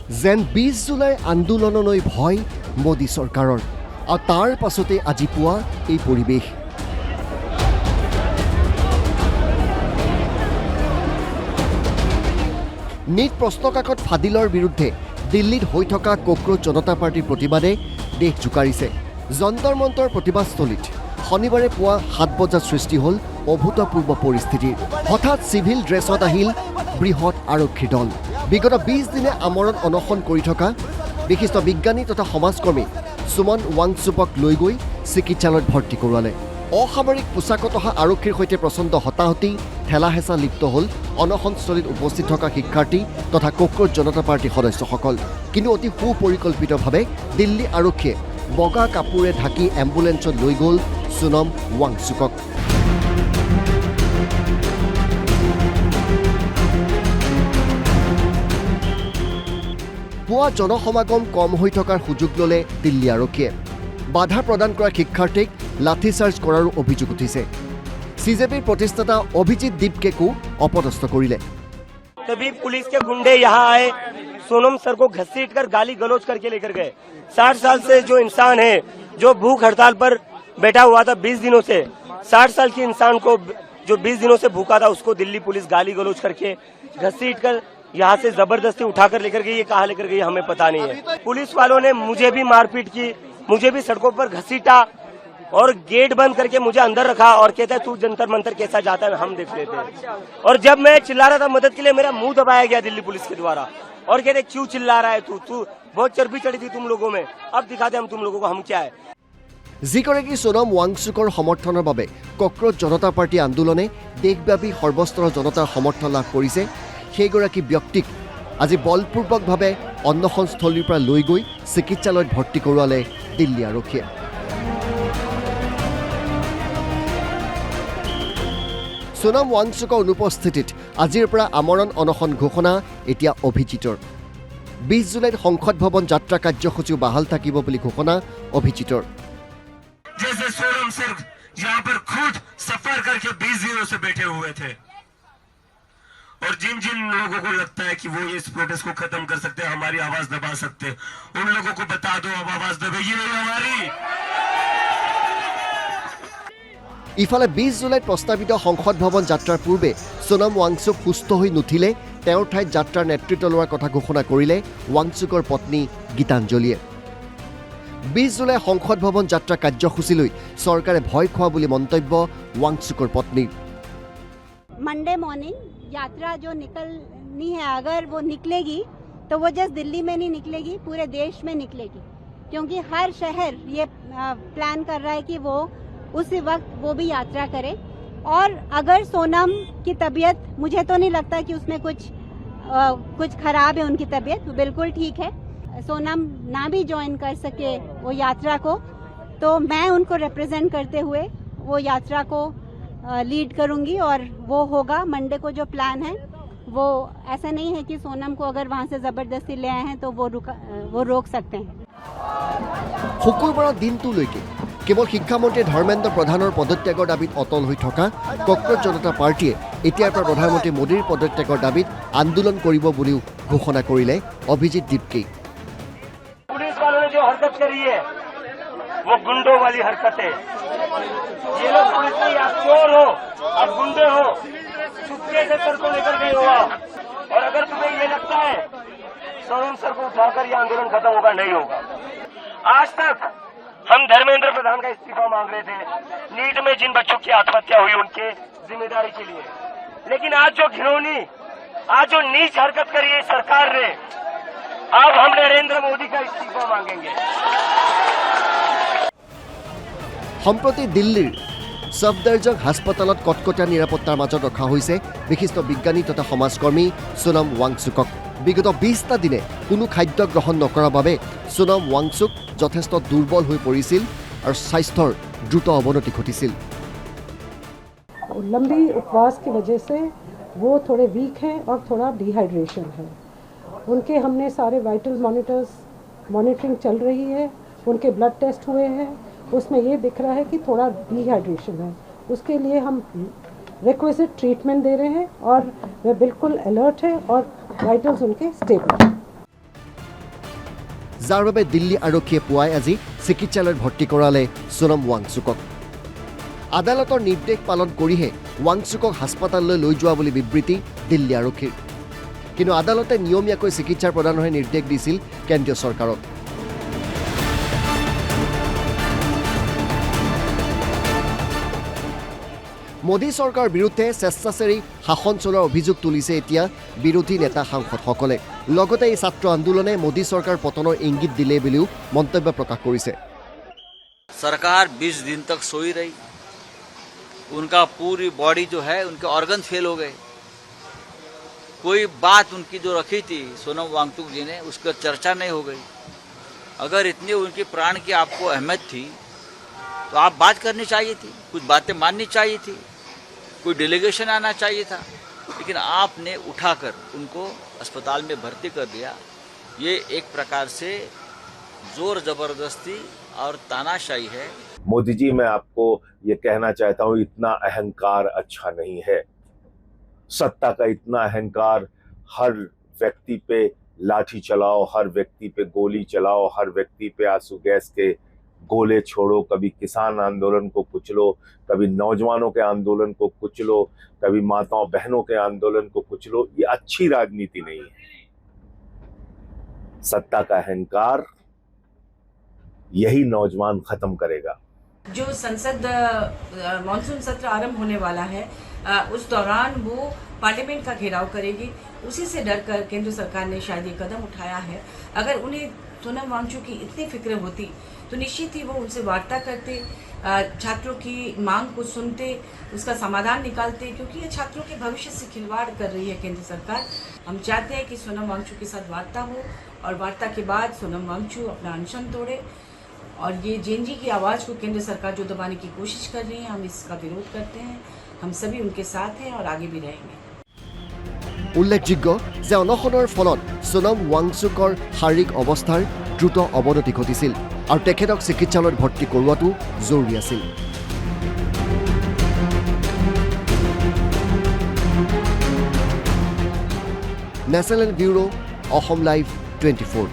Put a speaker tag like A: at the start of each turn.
A: যেন 20 জুলাই আন্দোলনলৈ ভয় মোদী চৰকাৰৰ আৰু তাৰ পাছতে আজি পুৱা এই পৰিৱেশ। নীট প্ৰশ্নকাকত ফাদিলৰ বিৰুদ্ধে দিল্লীত হৈ থকা কক্ৰোচ জনতা পাৰ্টিৰ প্ৰতিবাদে দেশ জোকাৰিছে। যন্তৰ মন্তৰ প্ৰতিবাদস্থলীত শনিবাৰে পুৱা 7 বজাত সৃষ্টি হ'ল অভূতপূৰ্ব পৰিস্থিতিৰ। হঠাৎ চিভিল ড্ৰেছত আহিল বৃহৎ আৰক্ষীৰ দল। বিগত 20 দিনে আমৰণ অনশন কৰি থকা বিশিষ্ট বিজ্ঞানী তথা সমাজকৰ্মী সুমন ৱাংচুকক লৈ গৈ চিকিৎসালয়ত ভৰ্তি কৰোৱালে। অসামৰিক পোছাকত অহা আৰক্ষীৰ সৈতে প্ৰচণ্ড হতাহতি ঠেলা হেঁচা লিপ্ত হ'ল অনশনস্থলীত উপস্থিত থকা শিক্ষাৰ্থী তথা কক্ৰোচ জনতা পাৰ্টীৰ সদস্যসকল। কিন্তু অতি সুপৰিকল্পিতভাৱে দিল্লী আৰক্ষীয়ে বগা কাপোৰে ঢাকি এম্বুলেন্সত লৈ গ'ল সুনম ৱাংচুকক। পুৱা জনসমাগম কম হৈ থকাৰ সুযোগ ল'লে দিল্লী আৰক্ষীয়ে। বাধা প্ৰদান কৰা শিক্ষাৰ্থীক লাঠিচাৰ্জ কৰাৰো অভিযোগ উঠিছে। সিজেপিৰ প্ৰতিষ্ঠাতা অভিজিৎ দীপকেকো অপদস্থ কৰিলে।
B: तभी पुलिस के गुंडे यहाँ आए, सोनम सर को घसीटकर गाली गलौज करके लेकर गए। 60 साल से जो इंसान है, जो भूख हड़ताल पर बैठा हुआ था 20 दिनों से, 60 साल के इंसान को जो 20 दिनों से भूखा था उसको दिल्ली पुलिस गाली गलौज करके घसीटकर यहाँ से जबरदस्ती उठाकर लेकर गई। ये कहाँ लेकर गई हमें पता नहीं है। पुलिस वालों ने मुझे भी मारपीट की, मुझे भी सड़कों पर घसीटा और गेट बंद करके मुझे अंदर रखा और कहता है तू जंतर मंतर कैसा जाता है हम देख लेते हैं। और जब मैं चिल्ला रहा था मदद के लिए मेरा मुंह दबाया गया दिल्ली पुलिस के द्वारा और कहते क्यों चिल्ला रहा है तू बहुत चर्बी चढ़ी थी तुम लोगों में, अब दिखाते हम तुम लोगों को हम क्या है।
A: যিগৰাকী সোনম ৱাংচুকৰ সমৰ্থনৰ বাবে কক্ৰোচ জনতা পাৰ্টি আন্দোলনে দেশব্যাপী সৰ্বস্তৰৰ জনতাৰ সমৰ্থন লাভ কৰিছে, সেইগৰাকী ব্যক্তিক আজি বলপূৰ্বকভাৱে অন্বেষণস্থলীৰ পৰা লৈ গৈ চিকিৎসালয়ত ভৰ্তি কৰোৱালে দিল্লী আৰক্ষীয়ে। সোনম ৱাংচুকৰ অনুপস্থিতিত আজিৰ পৰা আমৰণ অনশন ঘোষণা এতিয়া অভিজিতৰ। 20 জুলাইত সংসদ ভৱন যাত্ৰা কাৰ্যসূচীও বাহাল থাকিব বুলি ঘোষণা অভিজিতৰ।
C: जैसे सोनम सर यहाँ पर खुद सफर करके 20 दिनों से बैठे हुए थे और जिन जिन लोगों को लगता है कि वो इस प्रोटेस्ट को खत्म कर सकते हैं, हमारी आवाज दबा सकते हैं, उन लोगों को बता दो अब आवाज दबेगी नहीं हमारी।
A: ইফালে 20 জুলাইত প্ৰস্তাৱিত সংসদ ভৱন যাত্ৰাৰ পূৰ্বে সোনম ৱাংচুক সুস্থ হৈ নুঠিলে তেওঁৰ ঠাইত যাত্ৰাৰ নেতৃত্ব লোৱাৰ কথা ঘোষণা কৰিলে ৱাংচুকৰ পত্নী গীতাঞ্জলীয়ে। 20 জুলাই সংসদ ভৱন যাত্ৰা কাৰ্যসূচীলৈ চৰকাৰে ভয় খোৱা বুলি মন্তব্য ৱাংচুকৰ পত্নীৰ।
D: मंडे मॉर्निंग यात्रा जो निकलनी है, अगर वो निकलेगी तो वो जस्ट दिल्ली में नहीं निकलेगी, पूरे देश में निकलेगी, क्योंकि हर शहर ये प्लान कर रहा है कि वो उसी वक्त वो भी यात्रा करे। और अगर सोनम की तबीयत, मुझे तो नहीं लगता कि उसमें कुछ खराब है, उनकी तबीयत बिल्कुल ठीक है, सोनम ना भी ज्वाइन कर सके वो यात्रा को, तो मैं उनको रिप्रेजेंट करते हुए वो यात्रा को लीड करूंगी और वो होगा। मंडे को जो प्लान है वो ऐसा नहीं है कि सोनम को अगर वहां से जबरदस्ती ले आए हैं तो वो रोक सकते हैं।
A: শুকুৰবাৰৰ দিনটোলৈকে কেৱল শিক্ষামন্ত্ৰী ধৰ্মেন্দ্ৰ প্ৰধানৰ পদত্যাগৰ দাবীত অটল হৈ থকা কক্ৰোচ জনতা পাৰ্টীয়ে এতিয়াৰ পৰা প্ৰধানমন্ত্ৰী মোদীৰ পদত্যাগৰ দাবীত আন্দোলন কৰিব বুলিও ঘোষণা কৰিলে অভিজিৎ দীপকে।
B: पुलिस वालों ने जो हरकत करी है वो गुंडों वाली हरकत है। ये लोग पुलिस नहीं, आप चोर हो, आप गुंडे हो, चुपके से सर को लेकर गए हो आप। और अगर तुम्हें ये लगता है सोनम सर को उठाकर ये आंदोलन खत्म होगा, नहीं होगा। आज तक हम धर्मेंद्र प्रधान का इस्तीफा मांग रहे थे नीट में जिन बच्चों की आत्महत्या हुई उनके जिम्मेदारी के लिए, लेकिन आज जो घिनौनी, आज जो नीच हरकत करी है सरकार ने, अब हम नरेंद्र मोदी का इस्तीफा मांगेंगे।
A: সম্প্ৰতি দিল্লীৰ সফদৰজং হাস্পতালত কটকটীয়া নিৰাপত্তাৰ মাজত ৰখা হৈছে বিশিষ্ট বিজ্ঞানী তথা সমাজকৰ্মী সোনম ৱাংচুকক। বিগত 20টা দিনে কোনো খাদ্য গ্ৰহণ নকৰাৰ বাবে সোনম ৱাংচুক যথেষ্ট দুৰ্বল হৈ পৰিছিল আৰু স্বাস্থ্যৰ দ্ৰুত অৱনতি ঘটিছিল।
E: लंबी उपवास की वजह से वो थोड़े वीक हैं और थोड़ा डिहाइड्रेशन है। उनके हमने सारे वाइटल मॉनिटरिंग चल रही है, उनके ब्लड टेस्ट हुए हैं, उसमें ये दिख रहा है कि थोड़ा डिहाइड्रेशन है। उसके लिए हम रिक्विजिट ट्रीटमेंट दे रहे हैं और वे बिल्कुल अलर्ट है और वाइटल्स उनके स्टेबल हैं।
A: যাৰ বাবে দিল্লী আৰক্ষীয়ে পুৱাই আজি চিকিৎসালয়ত ভৰ্তি কৰালে সোনম ৱাংচুকক। আদালতৰ নিৰ্দেশ পালন কৰিহে ৱাংচুকক হাস্পতাললৈ লৈ যোৱা বুলি বিবৃতি দিল্লী আৰক্ষীৰ। কিন্তু আদালতে নিয়মীয়াকৈ চিকিৎসাৰ প্ৰদানৰহে নিৰ্দেশ দিছিল কেন্দ্ৰীয় চৰকাৰক। মোদী চৰকাৰৰ বিৰুদ্ধে স্বেচ্ছাচাৰী শাসন চলোৱাৰ অভিযোগ তুলিছে এতিয়া বিৰোধী নেতা সাংসদসকলে। লগতে এই ছাত্ৰ আন্দোলনে মোদী চৰকাৰ পতনৰ ইংগিত দিলে বুলিও মন্তব্য প্ৰকাশ কৰিছে।
F: सरकार 20 दिन तक सोई रही, उनका पूरी बॉडी जो है उनके ऑर्गन फेल हो गए। कोई बात उनकी जो रखी थी सोनम वांगचुक जी ने, उसका चर्चा नहीं हो गई। अगर इतनी उनके प्राण की आपको अहमियत थी तो आप बात करनी चाहिए थी, कुछ बातें माननी चाहिए थी, कोई डेलीगेशन आना चाहिए था, लेकिन आपने उठाकर उनको अस्पताल में भर्ती कर दिया। ये एक प्रकार से जोर जबरदस्ती और तानाशाही है।
G: मोदी जी, मैं आपको ये कहना चाहता हूँ, इतना अहंकार अच्छा नहीं है। सत्ता का इतना अहंकार, हर व्यक्ति पे लाठी चलाओ, हर व्यक्ति पे गोली चलाओ, हर व्यक्ति पे आंसू गैस के गोले छोड़ो, कभी किसान आंदोलन को कुचलो, कभी नौजवानों के आंदोलन को कुचलो, कभी माताओं बहनों के आंदोलन को कुचलो, ये अच्छी राजनीति नहीं है। सत्ता का अहंकार यही नौजवान खत्म करेगा।
H: जो संसद मानसून सत्र आरंभ होने वाला है, उस दौरान वो पार्लियामेंट का घेराव करेगी। उसी से डर कर केंद्र सरकार ने शायद ये कदम उठाया है। अगर उन्हें सोनम वांगचुक की इतनी फिक्र होती तो निश्चित ही वो उनसे वार्ता करते, छात्रों की मांग को सुनते, उसका समाधान निकालते, क्योंकि ये छात्रों के भविष्य से खिलवाड़ कर रही है केंद्र सरकार। हम चाहते हैं कि सोनम वांगचुक के साथ वार्ता हो और वार्ता के बाद सोनम वांगचुक अपना अनशन तोड़े। और ये जेएनजी की आवाज़ को केंद्र सरकार जो दबाने की कोशिश कर रही है, हम इसका विरोध करते हैं। हम सभी उनके साथ हैं और आगे भी रहेंगे।
A: উল্লেখযোগ্য যে অনশনৰ ফলত সোনম ৱাংচুকৰ শাৰীৰিক অৱস্থাৰ দ্ৰুত অৱনতি ঘটিছিল আৰু তেখেতক চিকিৎসালয়ত ভৰ্তি কৰোৱাটো জৰুৰী আছিল। নেশ্যনেল ব্যুৰো, অসম লাইভ 24।